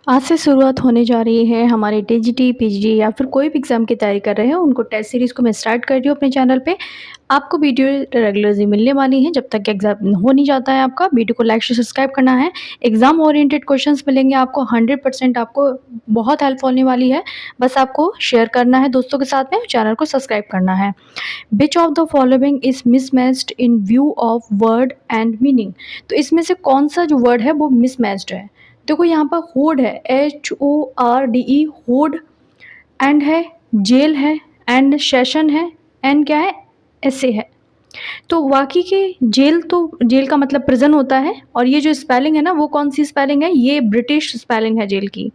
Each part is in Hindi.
आज से शुरुआत होने जा रही है हमारे टीजीटी, पीजीडी या फिर कोई भी एग्ज़ाम की तैयारी कर रहे हैं, उनको टेस्ट सीरीज़ को मैं स्टार्ट कर रही हूँ अपने चैनल पे। आपको वीडियो रेगुलरली मिलने वाली है जब तक कि एग्ज़ाम हो नहीं जाता है आपका। वीडियो को लाइक, शेयर, सब्सक्राइब करना है। एग्ज़ाम ओरिएंटेड क्वेश्चंस मिलेंगे आपको 100% आपको बहुत हेल्प होने वाली है। बस आपको शेयर करना है दोस्तों के साथ में, चैनल को सब्सक्राइब करना है। Which of the following is mismatched in view of word and meaning? तो इसमें से कौन-सा जो वर्ड है वो मिसमैच्ड है? देखो यहाँ पर होड है, HORDE होड, एंड है, जेल है, एंड सेशन है, एंड क्या है, ऐसे है। तो बाकी के जेल, तो जेल का मतलब प्रिजन होता है, और ये जो स्पेलिंग है ना वो कौन सी स्पेलिंग है, ये ब्रिटिश स्पेलिंग है जेल की।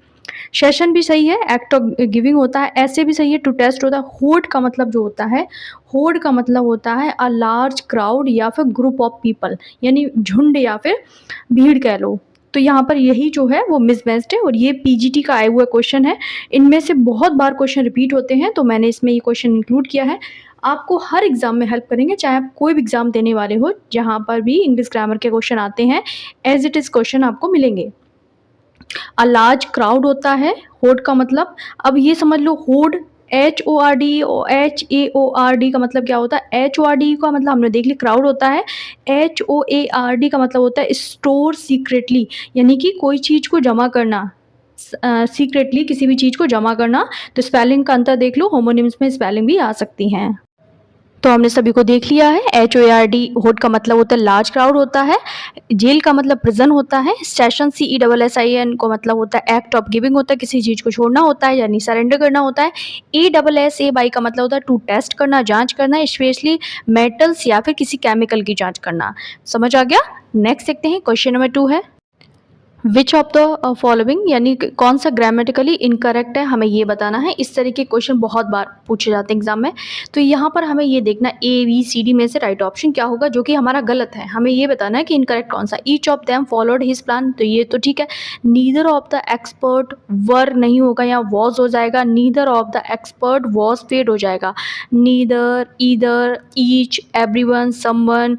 सेशन भी सही है, एक्ट ऑफ गिविंग होता है, ऐसे भी सही है, टू टेस्ट होता है। होड का मतलब जो होता है, होड का मतलब होता है अ लार्ज क्राउड या फिर ग्रुप ऑफ पीपल, यानी झुंड या फिर भीड़ कह लो। तो यहाँ पर यही जो है वो मिसमैच्ड है, और ये पीजीटी का आया हुआ क्वेश्चन है। इनमें से बहुत बार क्वेश्चन रिपीट होते हैं, तो मैंने इसमें ये क्वेश्चन इंक्लूड किया है। आपको हर एग्जाम में हेल्प करेंगे, चाहे आप कोई भी एग्जाम देने वाले हो, जहाँ पर भी इंग्लिश ग्रामर के क्वेश्चन आते हैं, एज इट इज़ क्वेश्चन आपको मिलेंगे। अ लार्ज क्राउड होता है, होड का मतलब, अब ये समझ लो होड, HORD और HAORD का मतलब क्या होता है। HORD का मतलब हमने देख लिया क्राउड होता है। HOARD का मतलब होता है स्टोर सीक्रेटली, यानी कि कोई चीज़ को जमा करना, सीक्रेटली किसी भी चीज़ को जमा करना। तो स्पेलिंग का अंतर देख लो, होमोनिम्स में स्पेलिंग भी आ सकती हैं। तो हमने सभी को देख लिया है। HOARD होड का मतलब होता है लार्ज क्राउड होता है, जेल का मतलब प्रिजन होता है, सेशन CESSION को मतलब होता है एक्ट ऑफ गिविंग होता है, किसी चीज़ को छोड़ना होता है यानी सरेंडर करना होता है। ASSABY का मतलब होता है टू टेस्ट करना, जांच करना, स्पेशली मेटल्स या फिर किसी केमिकल की जांच करना। समझ आ गया। नेक्स्ट देखते हैं, क्वेश्चन नंबर 2 है विच ऑफ द फॉलोइंग, यानी कौन सा ग्रामेटिकली इनकरेक्ट है, हमें ये बताना है। इस तरह के क्वेश्चन बहुत बार पूछे जाते हैं एग्जाम में। तो यहाँ पर हमें ये देखना ABCD में से राइट ऑप्शन क्या होगा जो कि हमारा गलत है। हमें ये बताना है कि इनकरेक्ट कौन सा। Each of them followed his plan, तो ये तो ठीक है। Neither of the expert were नहीं होगा, यहाँ वॉज हो जाएगा। Neither of the expert was fed हो जाएगा। Neither, either, each, everyone, someone,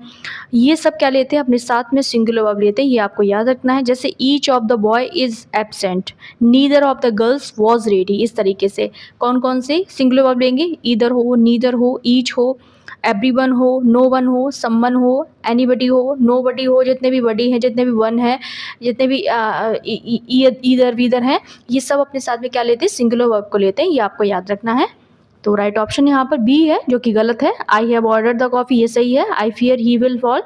ये सब क्या लेते हैं अपने साथ में, सिंगुलर वर्ब लेते हैं, ये आपको याद रखना है। जैसे each of the boy is absent, neither of the girls was ready, इस तरीके से कौन कौन से सिंगुलर वर्ब लेंगे, ईदर हो, नीदर हो, ईच हो, एवरीवन हो, नो वन हो, समवन हो, एनीबडी हो, नो बडी हो, जितने भी बडी हैं, जितने भी वन है, जितने भी ईदर वीदर हैं, ये सब अपने साथ में क्या लेते हैं, सिंगुलर वर्ब को लेते हैं, ये आपको याद रखना है। तो राइट ऑप्शन यहाँ पर बी है जो कि गलत है। I have ordered the coffee, ये सही है। I fear he will fall,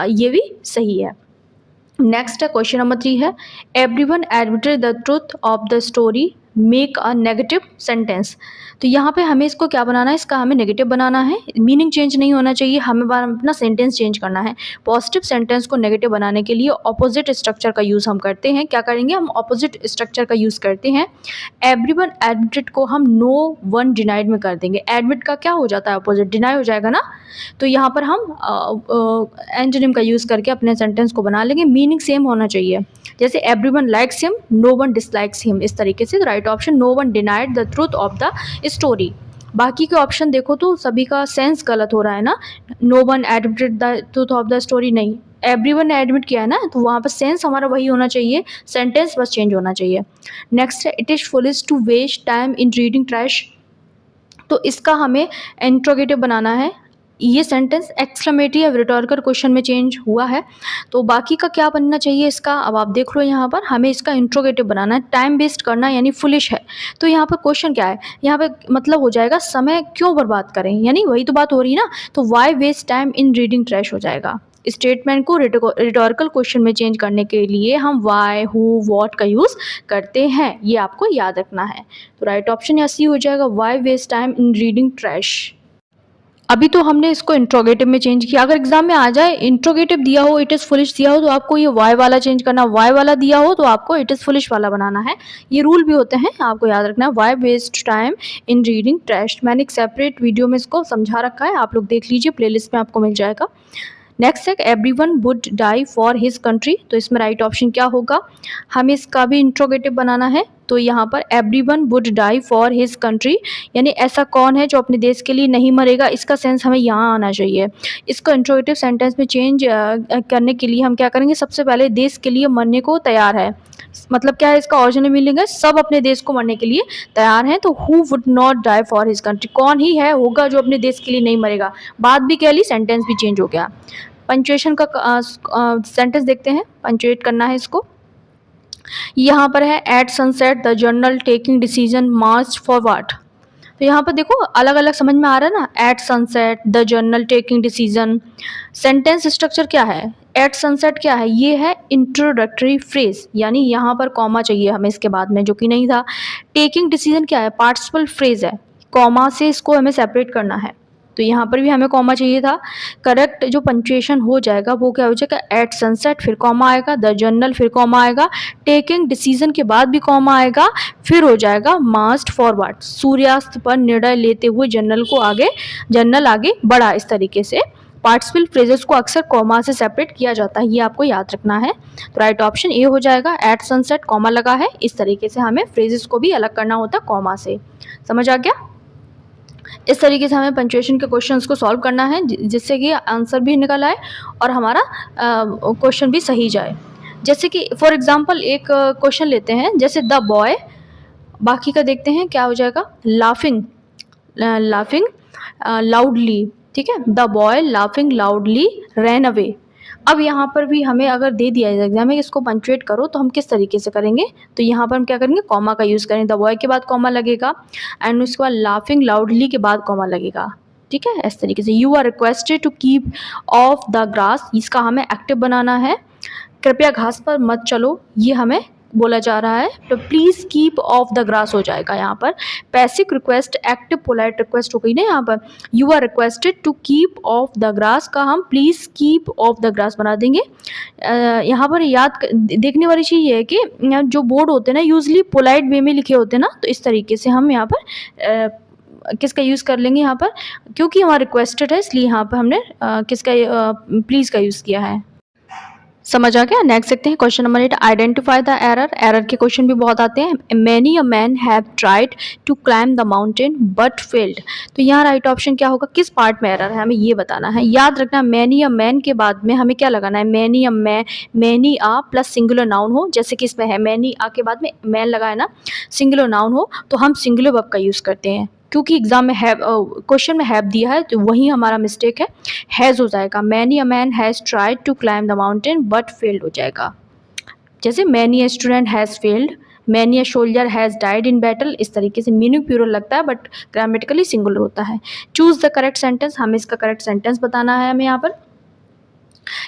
ये भी सही है। नेक्स्ट है क्वेश्चन नंबर 3 है everyone admitted the truth of the story, make a negative sentence. तो यहाँ पे हमें इसको क्या बनाना है, इसका हमें नेगेटिव बनाना है। मीनिंग चेंज नहीं होना चाहिए, हमें अपना सेंटेंस चेंज करना है। पॉजिटिव सेंटेंस को नेगेटिव बनाने के लिए ऑपोजिट स्ट्रक्चर का यूज़ हम करते हैं। क्या करेंगे, हम ऑपोजिट स्ट्रक्चर का यूज़ करते हैं। एवरीवन एडमिटेड को हम नो वन डिनाइड में कर देंगे। एडमिट का क्या हो जाता है, अपोजिट, डिनाई हो जाएगा ना। तो यहाँ पर हम एंटोनिम का यूज़ करके अपने सेंटेंस को बना लेंगे। मीनिंग सेम होना चाहिए, जैसे everyone likes him, no one dislikes him, इस तरीके से। Right option no one denied the truth of the story. बाकी के ऑप्शन देखो तो सभी का सेंस गलत हो रहा है ना। No one admitted the truth of the story, नहीं, एवरीवन ने एडमिट किया है ना, तो वहाँ पर सेंस हमारा वही होना चाहिए, सेंटेंस बस चेंज होना चाहिए। नेक्स्ट है it is foolish to waste time in reading trash. तो इसका हमें इंट्रोगेटिव बनाना है। ये सेंटेंस एक्सक्लेमेटरी या रिटॉरिकल क्वेश्चन में चेंज हुआ है। तो बाकी का क्या बनना चाहिए इसका, अब आप देख लो यहाँ पर हमें इसका इंट्रोगेटिव बनाना है। टाइम वेस्ट करना यानी फुलिश है। तो यहाँ पर क्वेश्चन क्या है, यहाँ पे मतलब हो जाएगा समय क्यों बर्बाद करें, यानी वही तो बात हो रही है ना। तो why waste time in reading trash हो जाएगा। स्टेटमेंट को रिटोरिकल क्वेश्चन में चेंज करने के लिए हम वाई, हु, वॉट का यूज़ करते हैं, ये आपको याद रखना है। तो राइट ऑप्शन यहाँ सी हो जाएगा, why waste time in reading trash. अभी तो हमने इसको इंट्रोगेटिव में चेंज किया। अगर एग्जाम में आ जाए इंट्रोगेटिव दिया हो, इट इज़ फुलिश दिया हो, तो आपको ये वाई वाला चेंज करना, वाई वाला दिया हो तो आपको इट इज़ फुलिश वाला बनाना है। ये रूल भी होते हैं, आपको याद रखना है। Why waste time in reading trash, मैंने एक सेपरेट वीडियो में इसको समझा रखा है, आप लोग देख लीजिए, प्लेलिस्ट में आपको मिल जाएगा। नेक्स्ट है everyone would die for his country, तो इसमें राइट ऑप्शन क्या होगा, हमें इसका भी इंट्रोगेटिव बनाना है। तो यहाँ पर everyone would die for his country, यानी ऐसा कौन है जो अपने देश के लिए नहीं मरेगा, इसका सेंस हमें यहाँ आना चाहिए। इसको इंट्रोगेटिव सेंटेंस में चेंज करने के लिए हम क्या करेंगे, सबसे पहले देश के लिए मरने को तैयार है, मतलब क्या है इसका ओरिजिनल मीनिंग है सब अपने देश को मरने के लिए तैयार हैं। तो who would not die for his country, कौन ही है होगा जो अपने देश के लिए नहीं मरेगा, बात भी कह ली सेंटेंस भी चेंज हो गया। पंचुएशन का सेंटेंस देखते हैं, पंचुएट करना है इसको। यहाँ पर है at sunset the general taking decision march forward, तो यहाँ पर देखो अलग अलग समझ में आ रहा है ना, at sunset the general taking decision. Sentence structure क्या है, एट सनसेट क्या है, ये है इंट्रोडक्टरी फ्रेज, यानी यहाँ पर कॉमा चाहिए हमें इसके बाद में, जो कि नहीं था। टेकिंग डिसीजन क्या है, पार्टिसिपल फ्रेज है, कॉमा से इसको हमें सेपरेट करना है, तो यहाँ पर भी हमें कॉमा चाहिए था। करेक्ट जो पंचुएशन हो जाएगा वो क्या हो जाएगा, एट सनसेट फिर कॉमा आएगा, द जर्नल फिर कॉमा आएगा, टेकिंग डिसीजन के बाद भी कॉमा आएगा, फिर हो जाएगा मार्च्ड फॉरवर्ड, सूर्यास्त पर निर्णय लेते हुए जर्नल आगे बढ़ा। इस तरीके से पार्टिसिपल फ्रेजेस को अक्सर कॉमा से सेपरेट किया जाता है, ये आपको याद रखना है। तो राइट ऑप्शन ए हो जाएगा, एट सनसेट कॉमा लगा है, इस तरीके से हमें फ्रेजेस को भी अलग करना होता है कॉमा से। समझ आ गया। इस तरीके से हमें पंचुएशन के क्वेश्चंस को सॉल्व करना है जिससे कि आंसर भी निकल आए और हमारा क्वेश्चन भी सही जाए। जैसे कि फॉर एग्जांपल एक क्वेश्चन लेते हैं, जैसे द बॉय, बाकी का देखते हैं क्या हो जाएगा, लाफिंग लाउडली, ठीक है, the boy laughing loudly ran away. अब यहाँ पर भी हमें अगर दे दिया है एग्जाम में इसको पंचुएट करो तो हम किस तरीके से करेंगे, तो यहाँ पर हम क्या करेंगे, कॉमा का यूज़ करेंगे, द बॉय के बाद कॉमा लगेगा एंड उसके बाद लाफिंग लाउडली के बाद कॉमा लगेगा, ठीक है। इस तरीके से you are requested to keep off the grass, इसका हमें एक्टिव बनाना है, कृपया घास पर मत चलो, ये हमें बोला जा रहा है, तो please keep off the grass हो जाएगा यहाँ पर। Passive request active polite request हो गई ना, यहाँ पर you are requested to keep off the grass का हम please keep off the grass बना देंगे। यहाँ पर देखने वाली चीज़ ये है कि जो बोर्ड होते हैं ना यूजली पोलाइट वे में लिखे होते हैं ना, तो इस तरीके से हम यहाँ पर किसका यूज़ कर लेंगे यहाँ पर, क्योंकि हमारा रिक्वेस्टेड है इसलिए यहाँ पर हमने किसका प्लीज़ का यूज़ किया है। समझ आ गया। नेक्स्ट देखते हैं question number 8, identify the error. Error के क्वेश्चन भी बहुत आते हैं। Many a man have tried to climb the mountain but failed, तो यहाँ राइट ऑप्शन क्या होगा, किस पार्ट में एरर है हमें ये बताना है। याद रखना मैनी अ मैन के बाद में हमें क्या लगाना है, many a plus singular noun हो, जैसे कि इसमें है मैनी अ के बाद में मैन लगा है ना, सिंगुलर नाउन हो तो हम सिंगुलर वर्ब का यूज़ करते हैं, क्योंकि एग्जाम में हैव क्वेश्चन में हैव दिया है तो वही हमारा मिस्टेक है, हैज़ हो जाएगा। Many a man has tried to climb the mountain but failed हो जाएगा। जैसे many a student has failed, many a soldier has died in battle, इस तरीके से मीनिंग प्लूरल लगता है बट ग्रामेटिकली सिंगुलर होता है। चूज़ द करेक्ट सेंटेंस, हमें इसका करेक्ट सेंटेंस बताना है। हमें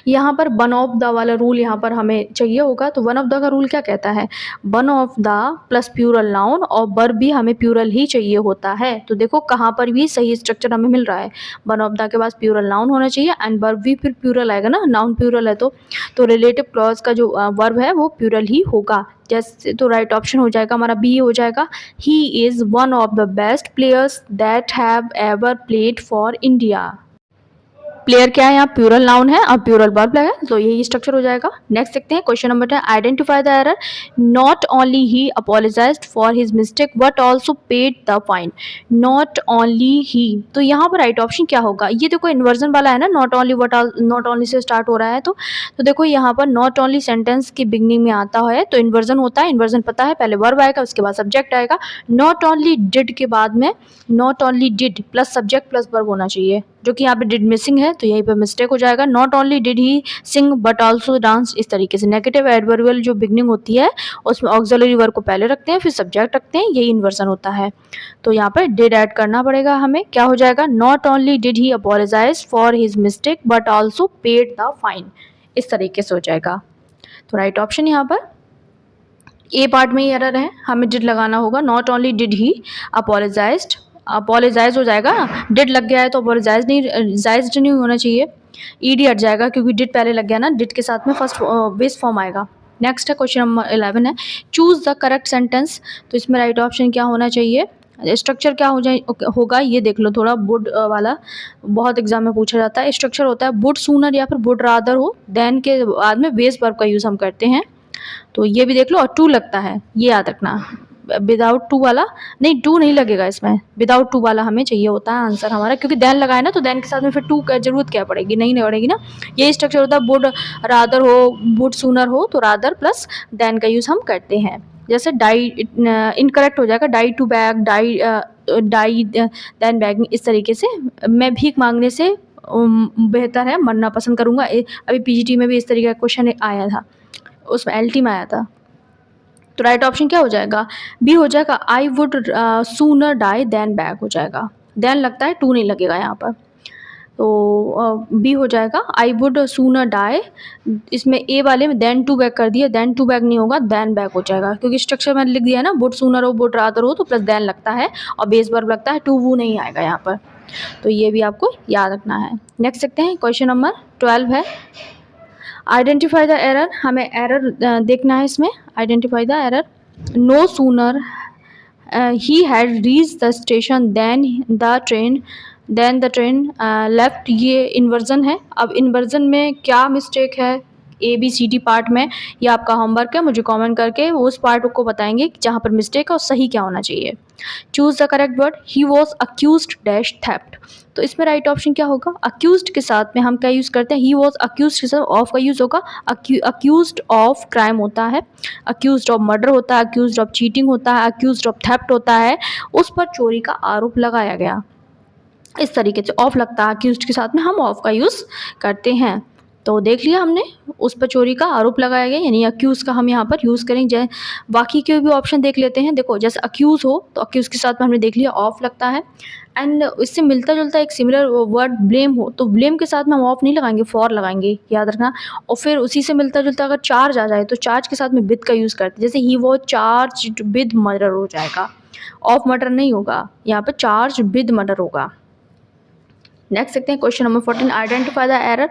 यहाँ पर वन ऑफ द वाला रूल यहाँ पर हमें चाहिए होगा, तो वन ऑफ द का रूल क्या कहता है, one of the plus plural noun और वर्ब भी हमें प्यूरल ही चाहिए होता है। तो देखो कहाँ पर भी सही स्ट्रक्चर हमें मिल रहा है, वन ऑफ द के पास प्यूरल नाउन होना चाहिए एंड वर्ब भी फिर प्यूरल आएगा ना, नाउन प्यूरल है तो रिलेटिव क्लॉज का जो वर्ब है वो प्यूरल ही होगा। जैसे तो राइट ऑप्शन हो जाएगा हमारा बी हो जाएगा, he is one of the best players that have ever played for India. Player क्या है, यहाँ प्यूरल नाउन है और प्यूरल वर्ब है, तो यही स्ट्रक्चर हो जाएगा। नेक्स्ट देखते हैं question number 10, identify the error. Not only he apologised for his mistake but also paid the fine. Not only he, तो यहाँ पर राइट ऑप्शन क्या होगा, ये देखो इन्वर्जन वाला है ना, not only but not only say start हो रहा है, तो देखो यहाँ पर नॉट ओनली सेंटेंस की बिगनिंग में आता है तो इन्वर्जन होता है, इन्वर्जन पता है, पहले वर्ब आएगा उसके बाद सब्जेक्ट आएगा। नॉट ओनली डिड के बाद में not only did plus subject plus verb होना चाहिए, जो कि यहाँ पे डिड मिसिंग है तो यहीं पे मिस्टेक हो जाएगा। Not only did he Singh but also dance, इस तरीके से नेगेटिव एडवर्बियल जो बिगनिंग होती है उसमें ऑक्सिलरी वर्ब को पहले रखते हैं फिर सब्जेक्ट रखते हैं, यही इन्वर्जन होता है। तो यहाँ पर डिड ऐड करना पड़ेगा हमें, क्या हो जाएगा, not only did he apologise for his mistake but also paid the fine, इस तरीके से हो जाएगा। तो राइट ऑप्शन यहाँ पर ए पार्ट में ही एरर है, हमें डिड लगाना होगा, not only did he apologise हो जाएगा, डिड लग गया है तो अपोलोजाइज नहीं होना चाहिए, ईडी हट जाएगा क्योंकि डिड पहले लग गया ना, डिड के साथ में फर्स्ट बेस फॉर्म आएगा। नेक्स्ट है क्वेश्चन नंबर 11 है, चूज द करेक्ट सेंटेंस। तो इसमें राइट ऑप्शन क्या होना चाहिए, स्ट्रक्चर क्या होगा ये देख लो थोड़ा। वुड वाला बहुत एग्जाम में पूछा जाता है। स्ट्रक्चर होता है वुड सूनर या फिर वुड रादर हो, देन के बाद में बेस वर्ब का यूज़ हम करते हैं। तो ये भी देख लो, और टू लगता है, ये याद रखना। विदाउट टू वाला नहीं, टू नहीं लगेगा इसमें, विदाउट टू वाला हमें चाहिए होता है आंसर हमारा, क्योंकि देन लगाए ना तो देन के साथ में फिर टू का जरूरत क्या पड़ेगी, नहीं पड़ेगी ना। ये स्ट्रक्चर होता है वुड रादर हो, वुड सूनर हो तो रादर प्लस देन का यूज़ हम करते हैं। जैसे डाई इनकरेक्ट हो जाएगा, die to beg, die than begging, इस तरीके से। मैं भीख मांगने से बेहतर है मरना पसंद करूँगा। अभी पीजीटी में भी इस तरीके का क्वेश्चन आया था, उसमें एलटी में आया था। तो राइट ऑप्शन क्या हो जाएगा, बी हो जाएगा। I would sooner die than beg हो जाएगा, देन लगता है, टू नहीं लगेगा यहाँ पर। तो बी हो जाएगा, आई वुड सूनर डाई। इसमें ए वाले में देन टू बैग कर दिया, देन टू बैग नहीं होगा, देन बैग हो जाएगा, क्योंकि स्ट्रक्चर मैंने लिख दिया है ना, वुड सूनर हो वुड रादर हो तो प्लस देन लगता है और बेस वर्ब लगता है, टू वो नहीं आएगा यहाँ पर। तो ये भी आपको याद रखना है। नेक्स्ट देखते हैं, क्वेश्चन नंबर 12 है आइडेंटिफाई द एरर। हमें एरर देखना है इसमें। Identify the error. No sooner he had reach the station than the train left, ये इन्वर्जन है। अब इन्वर्जन में क्या मिस्टेक है ABCD पार्ट में, ये आपका होमवर्क है, मुझे कमेंट करके उस पार्ट को बताएंगे कि जहाँ पर मिस्टेक है और सही क्या होना चाहिए। Choose the correct word. He was accused dash theft, तो इसमें राइट ऑप्शन क्या होगा, अक्यूज्ड के साथ में हम क्या यूज़ करते हैं, ही वॉज अक्यूज्ड के साथ ऑफ का यूज़ होगा। अक्यूज्ड ऑफ क्राइम होता है, अक्यूज्ड ऑफ मर्डर होता है, अक्यूज्ड ऑफ चीटिंग होता है, अक्यूज्ड ऑफ थेफ्ट होता है, उस पर चोरी का आरोप लगाया गया। इस तरीके से ऑफ लगता है, अक्यूज्ड के साथ में हम ऑफ का यूज़ करते हैं। तो देख लिया हमने, उस पर चोरी का आरोप लगाया गया, यानी अक्यूज़ का हम यहाँ पर यूज़ करेंगे। बाकी के भी ऑप्शन देख लेते हैं। देखो जैसे अक्यूज़ हो तो अक्यूज़ के साथ में हमने देख लिया ऑफ लगता है। एंड इससे मिलता जुलता एक सिमिलर वर्ड ब्लेम हो तो ब्लेम के साथ में हम ऑफ नहीं लगाएंगे, फॉर लगाएंगे, याद रखना। और फिर उसी से मिलता जुलता अगर चार्ज आ जाए तो चार्ज के साथ में विद का यूज़ करते हैं, जैसे ही वो चार्ज विद मर्डर हो जाएगा, ऑफ मर्डर नहीं होगा, यहाँ पर चार्ज विद मर्डर होगा। नेक्स्ट देखते हैं, question number 14 identify the error.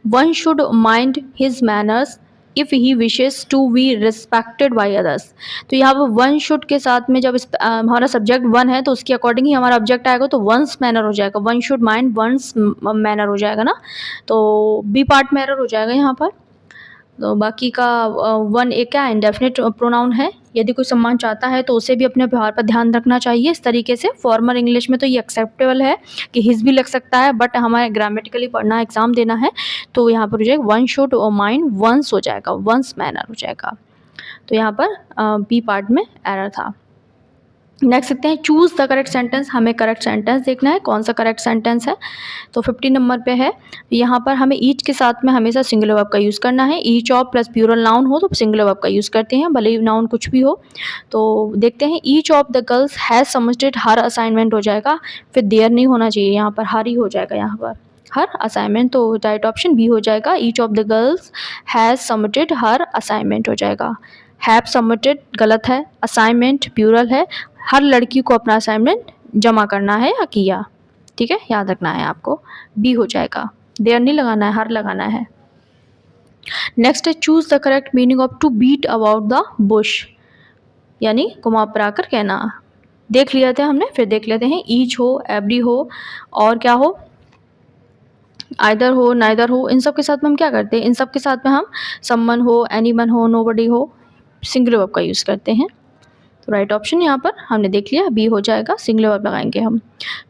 One should mind his manners if he wishes to be respected by others. तो यहाँ पर वन शुड के साथ में जब हमारा सब्जेक्ट वन है तो उसके अकॉर्डिंग ही हमारा ऑब्जेक्ट आएगा, तो वंस मैनर हो जाएगा, one should mind one's manner हो जाएगा ना, तो बी पार्ट में एरर हो जाएगा यहाँ पर। तो बाकी का वन एक क्या इंडेफिनिट प्रोनाउन है, यदि कोई सम्मान चाहता है तो उसे भी अपने व्यवहार पर ध्यान रखना चाहिए। इस तरीके से फॉर्मल इंग्लिश में तो ये एक्सेप्टेबल है कि हिज भी लग सकता है, बट हमारे ग्रामेटिकली पढ़ना एग्जाम देना है तो यहाँ पर हो जाएगा वन शुड माइंड वंस हो जाएगा, वंस मैनर हो जाएगा। तो यहाँ पर बी पार्ट में एरर था। नेक्स्ट देखते हैं, चूज़ द करेक्ट सेंटेंस। हमें करेक्ट सेंटेंस देखना है, कौन सा करेक्ट सेंटेंस है। तो 50 नंबर पे है, यहाँ पर हमें ईच के साथ में हमेशा सिंगुलर वर्ब का यूज़ करना है। Each of plus plural noun हो तो सिंगुलर वर्ब का यूज़ करते हैं, भले ही नाउन कुछ भी हो। तो देखते हैं, each of the girls has submitted her assignment हो जाएगा, फिर देयर नहीं होना चाहिए, यहाँ पर हर ही हो जाएगा, यहाँ पर हर असाइनमेंट। तो राइट ऑप्शन बी हो जाएगा, each of the girls has submitted her assignment हो जाएगा। हैव सबमिटेड गलत है, असाइनमेंट प्लूरल है, हर लड़की को अपना असाइनमेंट जमा करना है या किया, ठीक है, याद रखना है आपको, बी हो जाएगा, देयर नहीं लगाना है, हर लगाना है। नेक्स्ट है, choose the correct meaning of to beat about the bush, यानी घुमा फिरा कर कहना। देख लिया था हमने, फिर देख लेते हैं, ईच हो, एवरी हो, और क्या हो, आइदर हो, नाइदर हो, इन सब के साथ में हम क्या करते हैं, इन सब के साथ में हम समवन हो, एनीवन हो, नोबडी हो, सिंगुलर वर्ब का यूज़ करते हैं। तो राइट ऑप्शन यहाँ पर हमने देख लिया, बी हो जाएगा, सिंगुलर वर्ब लगाएंगे हम।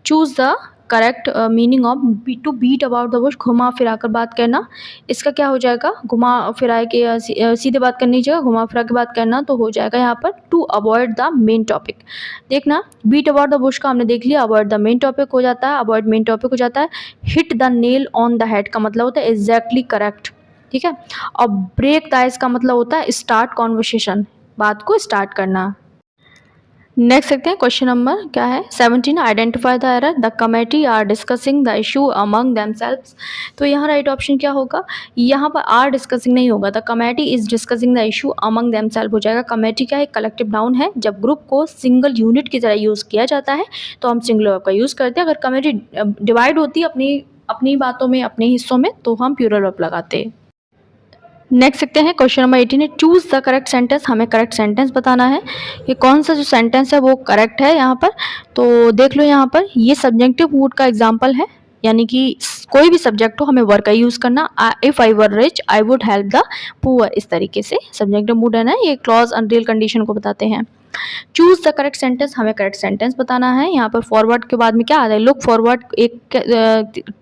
Choose the correct meaning of to beat about the bush, घुमा फिरा कर बात करना। इसका क्या हो जाएगा, घुमा फिरा के सीधे बात करनी चाहिए, घुमा फिरा के बात करना, तो हो जाएगा यहाँ पर to avoid the main topic. देखना, बीट अबाउट द बुश का हमने देख लिया, अवॉइड द मेन टॉपिक हो जाता है, अवॉइड मेन टॉपिक हो जाता है। Hit the nail on the head का मतलब होता है एग्जैक्टली करेक्ट, ठीक है। और ब्रेक द आइस का मतलब होता है स्टार्ट कॉन्वर्सेशन, बात को स्टार्ट करना। नेक्स्ट देखते हैं, क्वेश्चन नंबर क्या है 17 identify the error. The committee are discussing the issue among themselves. तो यहाँ राइट ऑप्शन क्या होगा, यहाँ पर आर डिस्कसिंग नहीं होगा, the committee is discussing the issue among themselves हो जाएगा। कमेटी क्या है, कलेक्टिव नाउन है, जब ग्रुप को सिंगल यूनिट की तरह यूज़ किया जाता है तो हम सिंगुलर वर्ब का यूज़ करते हैं। अगर कमेटी डिवाइड होती है अपनी अपनी बातों में, अपने हिस्सों में, तो हम प्लूरल वर्ब लगाते हैं। नेक्स्ट देखते हैं क्वेश्चन नंबर 18 है, चूज द करेक्ट सेंटेंस। हमें करेक्ट सेंटेंस बताना है कि कौन सा जो सेंटेंस है वो करेक्ट है यहाँ पर। तो देख लो यहाँ पर ये सब्जेक्टिव मूड का एग्जाम्पल है, यानी कि कोई भी सब्जेक्ट हो हमें वर्क का यूज करना। If I were rich I would help the poor, इस तरीके से सब्जेक्टिव मूड है ना, ये क्लॉज अनरियल कंडीशन को बताते हैं। चूज द करेक्ट सेंटेंस, हमें करेक्ट सेंटेंस बताना है। यहाँ पर फॉरवर्ड के बाद में क्या आता है, लुक फॉरवर्ड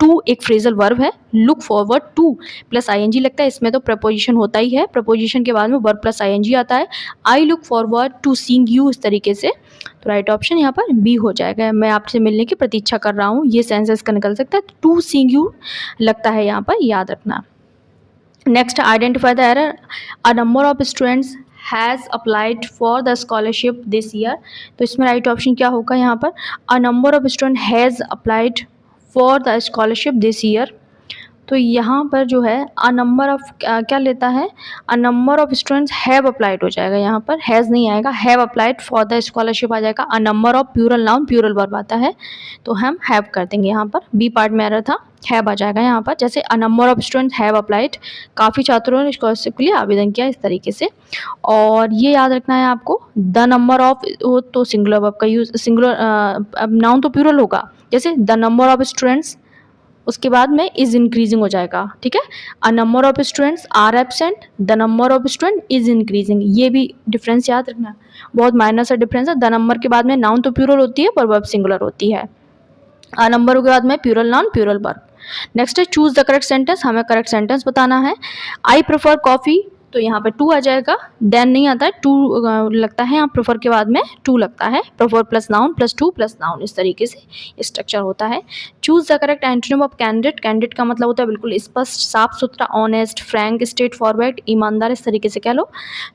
टू एक फ्रेजल वर्ब है, look forward to plus ING लगता है, इसमें तो प्रपोजिशन होता ही है, प्रपोजिशन के बाद में वर्ब प्लस आईएनजी आता है। I look forward to seeing you, इस तरीके से। तो राइट ऑप्शन यहाँ पर बी हो जाएगा, मैं आपसे मिलने की प्रतीक्षा कर रहा हूँ, ये सेंस का निकल सकता है। टू सीइंग यू लगता है यहाँ पर, याद रखना। Next, identify the error. A number of students has applied for the scholarship this year. तो इसमें राइट ऑप्शन क्या होगा यहाँ पर, अ number of student has applied for the scholarship this year. तो यहाँ पर जो है अ नंबर ऑफ क्या लेता है, a number of students have applied हो जाएगा, यहाँ पर हैज़ नहीं आएगा, have applied for the scholarship आ जाएगा। A number of plural noun plural verb आता है, तो हम हैव कर देंगे यहाँ पर, बी पार्ट में एरर था, हैव आ जाएगा यहाँ पर। जैसे a number of students have applied, काफ़ी छात्रों ने स्कॉलरशिप के लिए आवेदन किया, इस तरीके से। और ये याद रखना है आपको, द नंबर ऑफ हो तो सिंगुलर वर्ब का यूज, सिंगुलर नाउन तो प्लूरल होगा, जैसे द नंबर ऑफ स्टूडेंट्स, उसके बाद में इज इंक्रीजिंग हो जाएगा, ठीक है। A number of students are absent, the number of student is increasing, ये भी डिफरेंस याद रखना, बहुत माइनर सा डिफरेंस है। द नंबर के बाद में नाउन तो प्लूरल होती है पर वर्ब सिंगुलर होती है, अ नंबर के बाद में plural noun plural verb. Next है चूज द करेक्ट सेंटेंस, हमें करेक्ट सेंटेंस बताना है। आई प्रेफर कॉफ़ी, तो यहाँ पर टू आ जाएगा, देन नहीं आता है, टू लगता है यहाँ प्रेफर के बाद में टू लगता है, prefer plus noun plus two plus noun, इस तरीके से स्ट्रक्चर होता है। Choose the correct antonym of candidate. Candidate का मतलब होता है बिल्कुल स्पष्ट, साफ सुथरा, ऑनेस्ट, फ्रैंक, स्ट्रेट फॉरवर्ड, ईमानदार, इस तरीके से कह लो।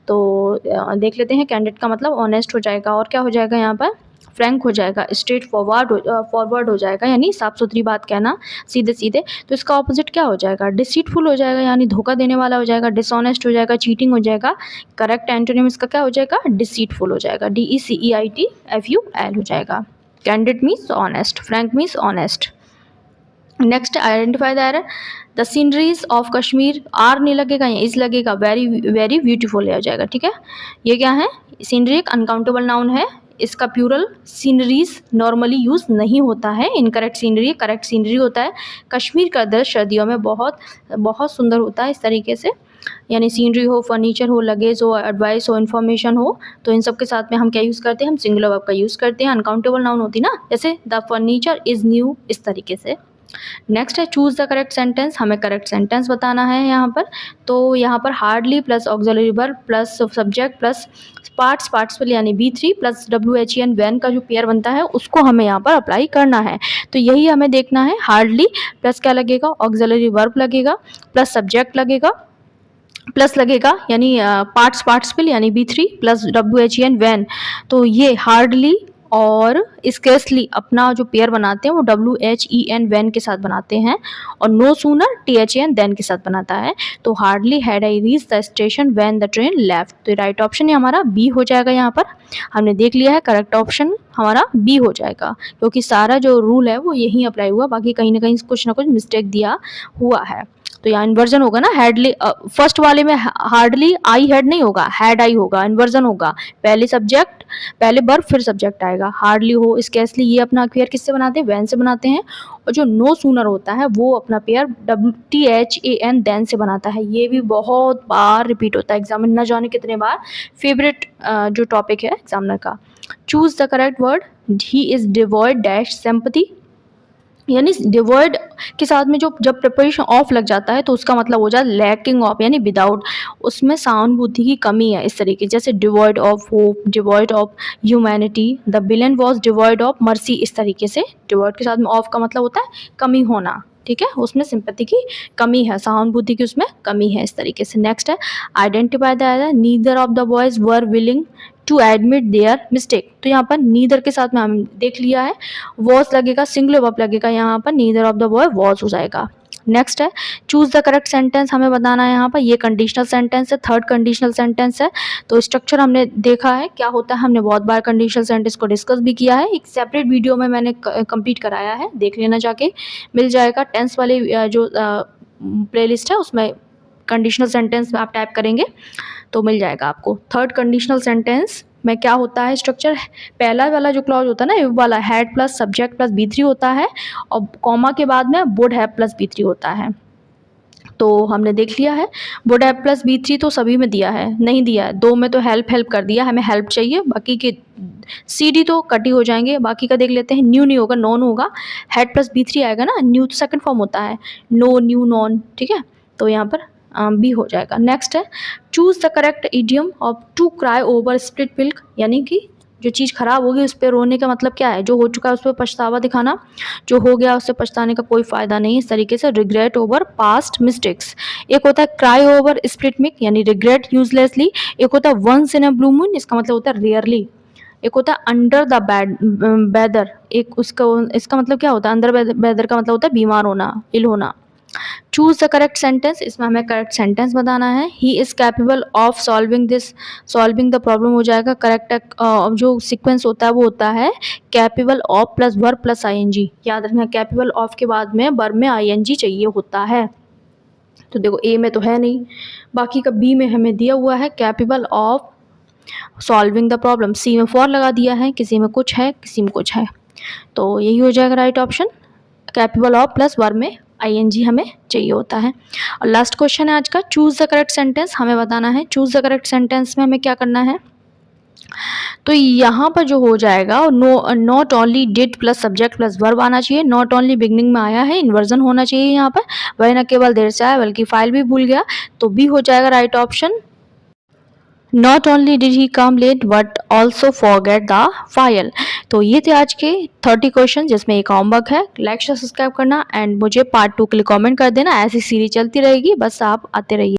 तो देख लेते हैं, कैंडिडेट का मतलब ऑनेस्ट हो जाएगा, और क्या हो जाएगा यहाँ पर, फ्रैंक हो जाएगा, स्ट्रेट फॉरवर्ड हो जाएगा, यानी साफ सुथरी बात कहना, सीधे सीधे। तो इसका ऑपोजिट क्या हो जाएगा, डिसीटफुल हो जाएगा, यानी धोखा देने वाला हो जाएगा, डिसऑनेस्ट हो जाएगा, चीटिंग हो जाएगा। करेक्ट एंटोनिम इसका क्या हो जाएगा, डिसीटफुल हो जाएगा, DECEITFUL हो जाएगा। Candid means honest, frank means honest. Next, identify the error. The sceneries of Kashmir, are नहीं लगेगा, या इज लगेगा, वेरी वेरी ब्यूटीफुल हो जाएगा, ठीक है। ये क्या है, सीनरी एक अनकाउंटेबल नाउन है, इसका प्लूरल सीनरीज नॉर्मली यूज़ नहीं होता है, इनकरेक्ट सीनरी, करेक्ट सीनरी होता है। कश्मीर का दृश्य सर्दियों में बहुत बहुत सुंदर होता है, इस तरीके से, यानी सीनरी हो, फर्नीचर हो, लगेज हो, एडवाइस हो, इन्फॉर्मेशन हो, तो इन सब के साथ में हम क्या यूज़ करते हैं, हम सिंगुलर वर्ब का यूज़ करते हैं। अनकाउंटेबल नाउन होती ना, जैसे द फर्नीचर इज़ न्यू, इस तरीके से। नेक्स्ट है चूज द करेक्ट सेंटेंस, हमें करेक्ट सेंटेंस बताना है यहाँ पर। तो यहाँ पर hardly plus auxiliary verb plus subject plus participle यानी B3 प्लस WHEN वैन का जो पेयर बनता है उसको हमें यहाँ पर अप्लाई करना है। तो यही हमें देखना है, हार्डली प्लस क्या लगेगा, ऑक्सिलरी वर्ब लगेगा, प्लस सब्जेक्ट लगेगा, प्लस लगेगा यानी पार्टिसिपल यानी B3 प्लस WHEN वैन। तो ये हार्डली और स्केर्सली अपना जो पेयर बनाते हैं वो WHEN वैन के साथ बनाते हैं, और नो सूनर THAN देन के साथ बनाता है। तो hardly had I reach the station when the train left. तो राइट ऑप्शन हमारा बी हो जाएगा, यहाँ पर हमने देख लिया है, करेक्ट ऑप्शन हमारा बी हो जाएगा, क्योंकि सारा जो रूल है वो यहीं अप्लाई हुआ, बाकी कहीं ना कहीं कुछ ना कुछ मिस्टेक दिया हुआ है। तो यहाँ इन्वर्जन होगा ना, हैडली फर्स्ट वाले में हार्डली आई हैड नहीं होगा, हैड आई होगा, इन्वर्जन होगा, पहले सब्जेक्ट पहले वर्ब फिर सब्जेक्ट आएगा। हार्डली हो, स्केर्सली, ये अपना पेयर किससे बनाते हैं, वैन से बनाते हैं, और जो नो सूनर होता है वो अपना पेयर WTHAN देन से बनाता है। ये भी बहुत बार रिपीट होता है एग्जाम में, न जाने कितने बार, फेवरेट जो टॉपिक है एग्जामिनर का। Choose the correct word, he is devoid dash sympathy, यानी डिवॉइड के साथ में जो जब प्रिपरेशन ऑफ लग जाता है तो उसका मतलब हो जाता है लैकिंग ऑफ, यानी विदाउट, उसमें सहानुभूति की कमी है, इस तरीके, जैसे devoid of hope, devoid of humanity, the villain was devoid of mercy, इस तरीके से। डिवॉइड के साथ में ऑफ का मतलब होता है कमी होना, ठीक है, उसमें सिंपैथी की कमी है, सहानुभूति की उसमें कमी है, इस तरीके से। नेक्स्ट है identify the neither of the boys were willing to admit their mistake. तो यहाँ पर नीदर के साथ में हम देख लिया है, वॉज लगेगा, सिंगुलर वर्ब लगेगा, यहाँ पर neither of the boy was हो जाएगा। नेक्स्ट है चूज द करेक्ट सेंटेंस, हमें बताना है यहाँ पर, ये कंडीशनल सेंटेंस है, थर्ड कंडीशनल सेंटेंस है। तो स्ट्रक्चर हमने देखा है क्या होता है, हमने बहुत बार कंडीशनल सेंटेंस को डिस्कस भी किया है, एक सेपरेट वीडियो में मैंने कंप्लीट कराया है, देख लेना जाके, मिल जाएगा। टेंस वाले जो प्लेलिस्ट है उसमें कंडीशनल सेंटेंस में आप टाइप करेंगे तो मिल जाएगा आपको। थर्ड कंडीशनल सेंटेंस में क्या होता है स्ट्रक्चर, पहला वाला जो क्लॉज होता है ना, इफ वाला had plus subject plus B three होता है और कॉमा के बाद में would have plus B three होता है। तो हमने देख लिया है would have plus B three तो सभी में दिया है, नहीं दिया है, दो में तो हेल्प कर दिया, हमें हेल्प चाहिए, बाकी के सी डी तो कट ही हो जाएंगे। बाकी का देख लेते हैं, न्यू नहीं होगा, नॉन होगा, हैड प्लस बी थ्री आएगा ना, न्यू तो सेकंड फॉर्म होता है, नो न्यू नॉन, ठीक है, तो यहाँ पर बी हो जाएगा। नेक्स्ट है choose the correct idiom of to cry over split milk, यानी कि जो चीज़ खराब होगी उस पर रोने का मतलब क्या है, जो हो चुका है उस पर पछतावा दिखाना, जो हो गया उससे पछताने का कोई फ़ायदा नहीं। इस तरीके से रिग्रेट ओवर पास्ट मिस्टेक्स। एक होता है क्राई ओवर स्प्लिट मिल्क यानी रिग्रेट यूजलेसली, एक होता है once in a blue moon, इसका मतलब होता है रेयरली, एक होता है अंडर द वेदर, एक उसका इसका मतलब क्या होता है, अंडर वेदर का मतलब होता है बीमार होना, इल होना। चूज द करेक्ट सेंटेंस, इसमें हमें करेक्ट सेंटेंस बताना है। He is capable of solving this, solving the problem हो जाएगा। करेक्ट जो सीक्वेंस होता है वो होता है capable of plus verb plus ING, याद रखना कैपेबल ऑफ के बाद में वर्ब में आईएनजी चाहिए होता है। तो देखो ए में तो है नहीं, बाकी का बी में हमें दिया हुआ है capable of solving the problem, C में फॉर लगा दिया है, किसी में कुछ है किसी में कुछ है, तो यही हो जाएगा right option, capable of plus verb में आईएनजी हमें चाहिए होता है। और लास्ट क्वेश्चन है आज का, चूज द करेक्ट सेंटेंस, हमें बताना है चूज द करेक्ट सेंटेंस में हमें क्या करना है। तो यहाँ पर जो हो जाएगा not only did plus subject plus verb आना चाहिए, नॉट ओनली बिगनिंग में आया है, इन्वर्जन होना चाहिए यहाँ पर, वह न केवल देर से आया बल्कि फाइल भी भूल गया, तो बी हो जाएगा right option. Not only did he come late but also forget the file. तो ये थे आज के 30 क्वेश्चन जिसमें एक होमवर्क है। लाइक शेयर सब्सक्राइब करना एंड मुझे पार्ट 2 के लिए कमेंट कर देना, ऐसी सीरीज चलती रहेगी, बस आप आते रहिए।